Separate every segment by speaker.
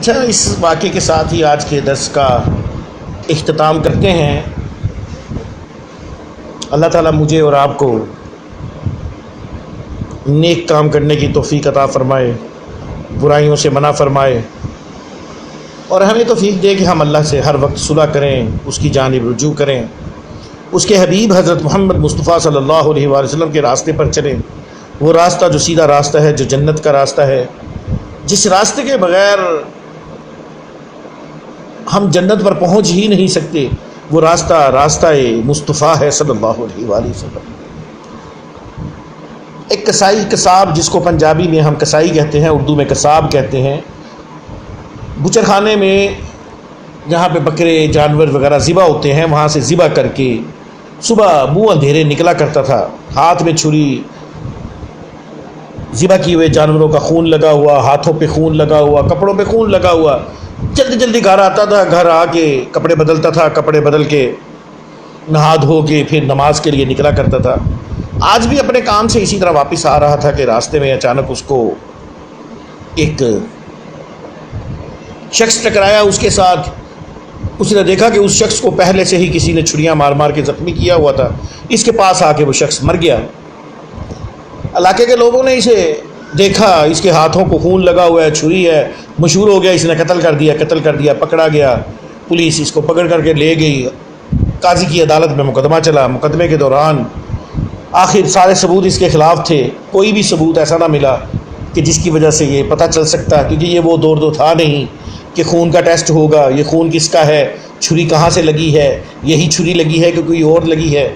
Speaker 1: اچھا، اس واقعے کے ساتھ ہی آج کے درس کا اختتام کرتے ہیں۔ اللہ تعالیٰ مجھے اور آپ کو نیک کام کرنے کی توفیق عطا فرمائے، برائیوں سے منع فرمائے، اور ہمیں توفیق دے کہ ہم اللہ سے ہر وقت صلح کریں، اس کی جانب رجوع کریں، اس کے حبیب حضرت محمد مصطفیٰ صلی اللہ علیہ وآلہ وسلم کے راستے پر چلیں، وہ راستہ جو سیدھا راستہ ہے، جو جنت کا راستہ ہے، جس راستے کے بغیر ہم جنت پر پہنچ ہی نہیں سکتے، وہ راستہ مصطفیٰ ہے صلی اللہ علیہ وآلہ وسلم۔ ایک کساب جس کو پنجابی میں ہم کسائی کہتے ہیں، اردو میں کساب کہتے ہیں، بچر خانے میں جہاں پہ بکرے جانور وغیرہ ذبح ہوتے ہیں، وہاں سے ذبح کر کے صبح منہ اندھیرے نکلا کرتا تھا، ہاتھ میں چھری، ذبح کیے ہوئے جانوروں کا خون لگا ہوا، ہاتھوں پہ خون لگا ہوا، کپڑوں پہ خون لگا ہوا، جلدی گھر آتا تھا، گھر آ کے کپڑے بدلتا تھا، کپڑے بدل کے نہا دھو کے پھر نماز کے لیے نکلا کرتا تھا۔ آج بھی اپنے کام سے اسی طرح واپس آ رہا تھا کہ راستے میں اچانک اس کو ایک شخص ٹکرایا، اس کے ساتھ اس نے دیکھا کہ اس شخص کو پہلے سے ہی کسی نے چھریاں مار کے زخمی کیا ہوا تھا، اس کے پاس آ کے وہ شخص مر گیا۔ علاقے کے لوگوں نے اسے دیکھا، اس کے ہاتھوں کو خون لگا ہوا ہے، چھری ہے، مشہور ہو گیا اس نے قتل کر دیا، پکڑا گیا، پولیس اس کو پکڑ کر کے لے گئی، قاضی کی عدالت میں مقدمہ چلا۔ مقدمے کے دوران آخر سارے ثبوت اس کے خلاف تھے، کوئی بھی ثبوت ایسا نہ ملا کہ جس کی وجہ سے یہ پتہ چل سکتا، کیونکہ یہ وہ دور تو تھا نہیں کہ خون کا ٹیسٹ ہوگا، یہ خون کس کا ہے، چھری کہاں سے لگی ہے، یہی چھری لگی ہے کہ کوئی اور لگی ہے۔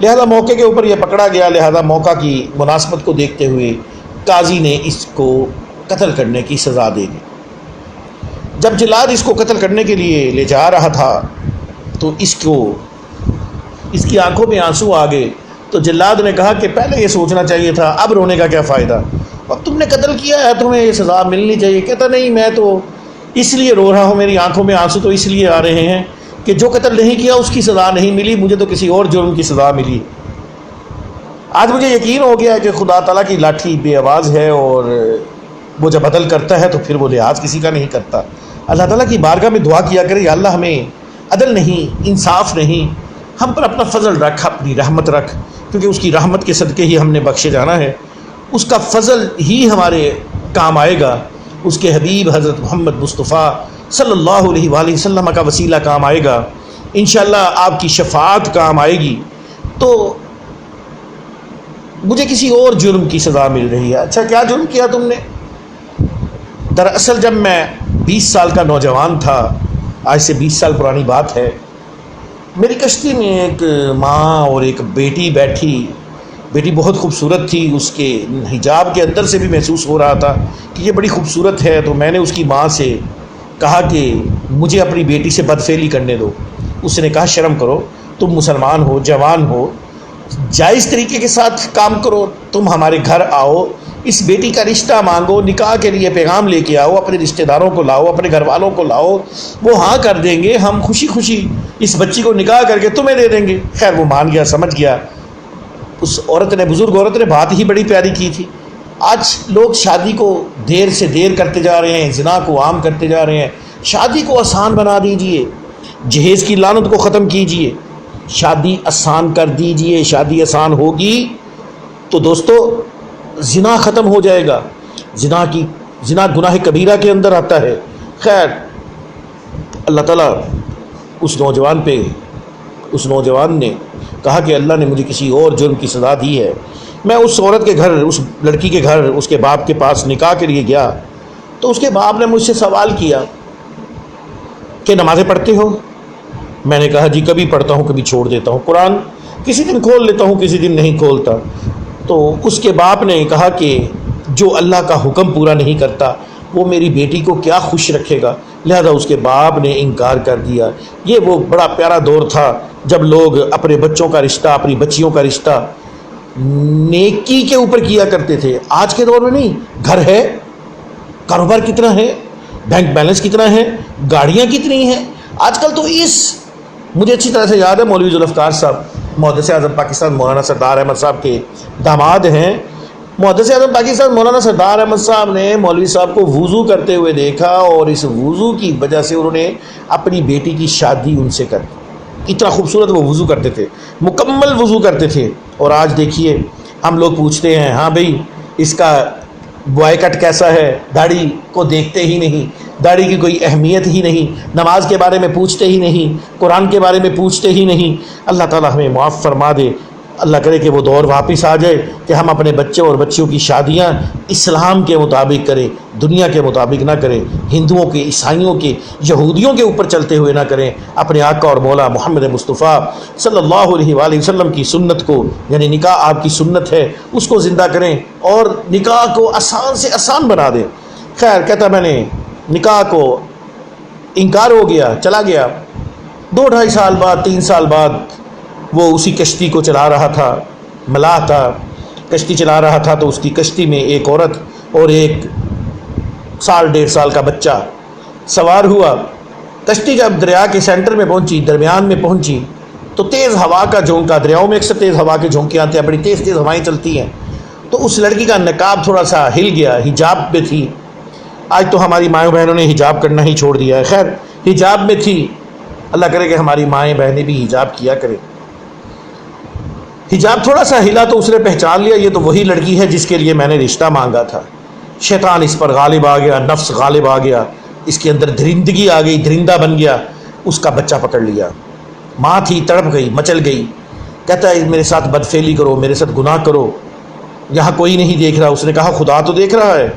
Speaker 1: لہذا موقع کے اوپر یہ پکڑا گیا، لہذا موقع کی مناسبت کو دیکھتے ہوئے قاضی نے اس کو قتل کرنے کی سزا دے دی۔ جب جلاد اس کو قتل کرنے کے لیے لے جا رہا تھا تو اس کی آنکھوں میں آنسو آ گئے، تو جلاد نے کہا کہ پہلے یہ سوچنا چاہیے تھا، اب رونے کا کیا فائدہ، اب تم نے قتل کیا ہے، تمہیں یہ سزا ملنی چاہیے۔ کہتا نہیں، میں تو اس لیے رو رہا ہوں، میری آنکھوں میں آنسو تو اس لیے آ رہے ہیں کہ جو قتل نہیں کیا اس کی سزا نہیں ملی، مجھے تو کسی اور جرم کی سزا ملی۔ آج مجھے یقین ہو گیا کہ خدا تعالیٰ کی لاٹھی بے آواز ہے، اور وہ جب عدل کرتا ہے تو پھر وہ لحاظ کسی کا نہیں کرتا۔ اللہ تعالیٰ کی بارگاہ میں دعا کیا کرے، یا اللہ ہمیں عدل نہیں، انصاف نہیں، ہم پر اپنا فضل رکھ، اپنی رحمت رکھ، کیونکہ اس کی رحمت کے صدقے ہی ہم نے بخشے جانا ہے، اس کا فضل ہی ہمارے کام آئے گا، اس کے حبیب حضرت محمد مصطفیٰ صلی اللہ علیہ وآلہ وسلم کا وسیلہ کام آئے گا، انشاءاللہ آپ کی شفاعت کام آئے گی۔ تو مجھے کسی اور جرم کی سزا مل رہی ہے۔ اچھا، کیا جرم کیا تم نے؟ دراصل جب میں 20 سال کا نوجوان تھا، آج سے 20 سال پرانی بات ہے، میری کشتی میں ایک ماں اور ایک بیٹی بیٹھی، بیٹی بہت خوبصورت تھی، اس کے حجاب کے اندر سے بھی محسوس ہو رہا تھا کہ یہ بڑی خوبصورت ہے۔ تو میں نے اس کی ماں سے کہا کہ مجھے اپنی بیٹی سے بدفعلی کرنے دو۔ اس نے کہا شرم کرو، تم مسلمان ہو، جوان ہو، جائز طریقے کے ساتھ کام کرو، تم ہمارے گھر آؤ، اس بیٹی کا رشتہ مانگو، نکاح کے لیے پیغام لے کے آؤ، اپنے رشتہ داروں کو لاؤ، اپنے گھر والوں کو لاؤ، وہ ہاں کر دیں گے، ہم خوشی خوشی اس بچی کو نکاح کر کے تمہیں دے دیں گے۔ خیر وہ مان گیا، سمجھ گیا۔ اس عورت نے، بزرگ عورت نے بات ہی بڑی پیاری کی تھی۔ آج لوگ شادی کو دیر سے دیر کرتے جا رہے ہیں، زنا کو عام کرتے جا رہے ہیں۔ شادی کو آسان بنا دیجئے، جہیز کی لعنت کو ختم کیجئے، شادی آسان کر دیجئے۔ شادی آسان ہوگی تو دوستو زنا ختم ہو جائے گا۔ زنا گناہ کبیرہ کے اندر آتا ہے۔ خیر اللہ تعالیٰ اس نوجوان نے کہا کہ اللہ نے مجھے کسی اور جرم کی سزا دی ہے۔ میں اس عورت کے گھر، اس لڑکی کے گھر، اس کے باپ کے پاس نکاح کے لیے گیا تو اس کے باپ نے مجھ سے سوال کیا کہ نمازیں پڑھتے ہو؟ میں نے کہا جی کبھی پڑھتا ہوں، کبھی چھوڑ دیتا ہوں، قرآن کسی دن کھول لیتا ہوں، کسی دن نہیں کھولتا۔ تو اس کے باپ نے کہا کہ جو اللہ کا حکم پورا نہیں کرتا وہ میری بیٹی کو کیا خوش رکھے گا، لہذا اس کے باپ نے انکار کر دیا۔ یہ وہ بڑا پیارا دور تھا جب لوگ اپنے بچوں کا رشتہ، اپنی بچیوں کا رشتہ نیکی کے اوپر کیا کرتے تھے۔ آج کے دور میں نہیں، گھر ہے، کاروبار کتنا ہے، بینک بیلنس کتنا ہے، گاڑیاں کتنی ہیں۔ آج کل تو مجھے اچھی طرح سے یاد ہے، مولوی ذوالفقار صاحب محدث اعظم پاکستان مولانا سردار احمد صاحب کے داماد ہیں، محدث اعظم پاکستان مولانا سردار احمد صاحب نے مولوی صاحب کو وضو کرتے ہوئے دیکھا، اور اس وضو کی وجہ سے انہوں نے اپنی بیٹی کی شادی ان سے کر دی۔ اتنا خوبصورت وہ وضو کرتے تھے، مکمل وضو کرتے تھے۔ اور آج دیکھیے ہم لوگ پوچھتے ہیں ہاں بھئی اس کا بوائے کٹ کیسا ہے، داڑھی کو دیکھتے ہی نہیں، داڑھی کی کوئی اہمیت ہی نہیں، نماز کے بارے میں پوچھتے ہی نہیں، قرآن کے بارے میں پوچھتے ہی نہیں۔ اللہ تعالیٰ ہمیں معاف فرما دے۔ اللہ کرے کہ وہ دور واپس آ جائے کہ ہم اپنے بچے اور بچیوں کی شادیاں اسلام کے مطابق کریں، دنیا کے مطابق نہ کریں، ہندوؤں کے، عیسائیوں کے، یہودیوں کے اوپر چلتے ہوئے نہ کریں۔ اپنے آقا اور مولا محمد مصطفیٰ صلی اللہ علیہ وآلہ وسلم کی سنت کو، یعنی نکاح آپ کی سنت ہے، اس کو زندہ کریں اور نکاح کو آسان سے آسان بنا دیں۔ خیر کہتا میں نے نکاح کو انکار ہو گیا، چلا گیا۔ 2-2.5 سال بعد، 3 سال بعد وہ اسی کشتی کو چلا رہا تھا، ملاح تھا، کشتی چلا رہا تھا، تو اس کی کشتی میں ایک عورت اور ایک 1.5 سال کا بچہ سوار ہوا۔ کشتی جب دریا کے سینٹر میں پہنچی، درمیان میں پہنچی، تو تیز ہوا کا جھونکا، دریاؤں میں اکثر تیز ہوا کے جھونکے آتے ہیں، بڑی تیز تیز ہوائیں چلتی ہیں، تو اس لڑکی کا نقاب تھوڑا سا ہل گیا، حجاب میں تھی۔ آج تو ہماری مائیں بہنوں نے حجاب کرنا ہی چھوڑ دیا ہے، خیر حجاب میں تھی۔ اللہ کرے کہ ہماری مائیں بہنیں بھی حجاب کیا کریں۔ حجاب تھوڑا سا ہلا تو اس نے پہچان لیا یہ تو وہی لڑکی ہے جس کے لیے میں نے رشتہ مانگا تھا۔ شیطان اس پر غالب آ گیا، نفس غالب آ گیا، اس کے اندر درندگی آ گئی، درندہ بن گیا، اس کا بچہ پکڑ لیا۔ ماں تھی، تڑپ گئی، مچل گئی، کہتا ہے میرے ساتھ بدفعلی کرو، میرے ساتھ گناہ کرو، یہاں کوئی نہیں دیکھ رہا۔ اس نے کہا خدا تو دیکھ رہا ہے،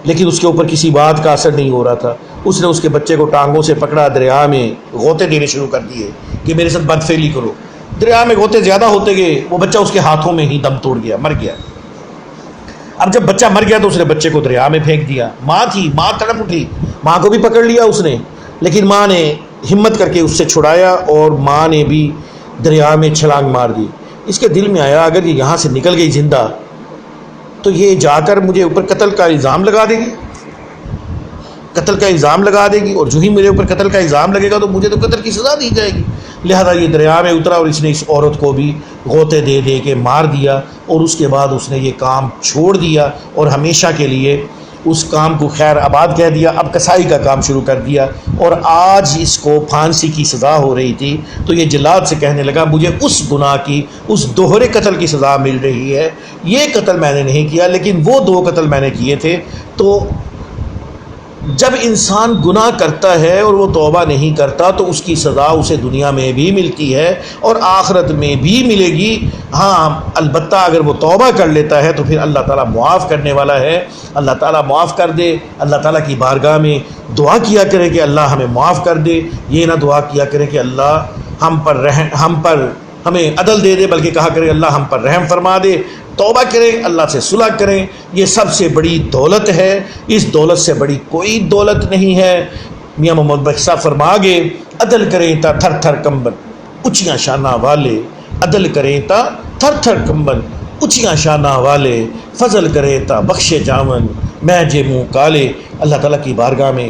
Speaker 1: لیکن اس کے اوپر کسی بات کا اثر نہیں ہو رہا تھا۔ اس نے اس کے بچے کو ٹانگوں سے پکڑا، دریا میں غوطے دینے شروع کر دیے کہ میرے ساتھ بدفعلی کرو۔ دریا میں غوطے زیادہ ہوتے گئے، وہ بچہ اس کے ہاتھوں میں ہی دم توڑ گیا، مر گیا۔ اب جب بچہ مر گیا تو اس نے بچے کو دریا میں پھینک دیا۔ ماں تھی، ماں تڑپ اٹھی، ماں کو بھی پکڑ لیا اس نے، لیکن ماں نے ہمت کر کے اس سے چھڑایا اور ماں نے بھی دریا میں چھلانگ مار دی۔ اس کے دل میں آیا اگر یہ یہاں سے نکل گئی زندہ تو یہ جا کر مجھے اوپر قتل کا الزام لگا دے گی، قتل کا الزام لگا دے گی، اور جو ہی میرے اوپر قتل کا الزام لگے گا تو مجھے تو قتل کی سزا دی جائے گی۔ لہذا یہ دریا میں اترا اور اس نے اس عورت کو بھی غوطے دے دے کے مار دیا، اور اس کے بعد اس نے یہ کام چھوڑ دیا اور ہمیشہ کے لیے اس کام کو خیر آباد کہہ دیا، اب کسائی کا کام شروع کر دیا۔ اور آج اس کو پھانسی کی سزا ہو رہی تھی تو یہ جلاد سے کہنے لگا مجھے اس گناہ کی، اس دوہرے قتل کی سزا مل رہی ہے، یہ قتل میں نے نہیں کیا لیکن وہ 2 قتل میں نے کیے تھے۔ تو جب انسان گناہ کرتا ہے اور وہ توبہ نہیں کرتا تو اس کی سزا اسے دنیا میں بھی ملتی ہے اور آخرت میں بھی ملے گی۔ ہاں البتہ اگر وہ توبہ کر لیتا ہے تو پھر اللہ تعالیٰ معاف کرنے والا ہے، اللہ تعالیٰ معاف کر دے۔ اللہ تعالیٰ کی بارگاہ میں دعا کیا کرے کہ اللہ ہمیں معاف کر دے، یہ نہ دعا کیا کرے کہ اللہ ہم پر ہمیں عدل دے دے، بلکہ کہا کرے اللہ ہم پر رحم فرما دے۔ توبہ کریں، اللہ سے صلح کریں، یہ سب سے بڑی دولت ہے، اس دولت سے بڑی کوئی دولت نہیں ہے۔ میاں محمد بخش صاحب فرما گے عدل کریں تا تھر تھر کمبن اچیاں شانہ والے، عدل کریں تا تھر تھر کمبن اچیاں شانہ والے، فضل کریں تا بخشے جاون میں جے منہ کالے۔ اللہ تعالیٰ کی بارگاہ میں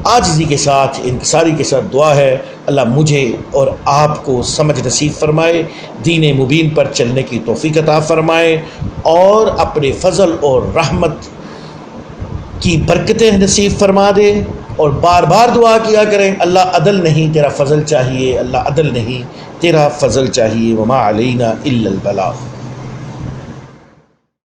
Speaker 1: عاجزی کے ساتھ، انکساری کے ساتھ دعا ہے اللہ مجھے اور آپ کو سمجھ نصیب فرمائے، دین مبین پر چلنے کی توفیق عطا فرمائے، اور اپنے فضل اور رحمت کی برکتیں نصیب فرما دے۔ اور بار بار دعا کیا کریں اللہ عدل نہیں تیرا فضل چاہیے، اللہ عدل نہیں تیرا فضل چاہیے، وما علینا الا البلاغ۔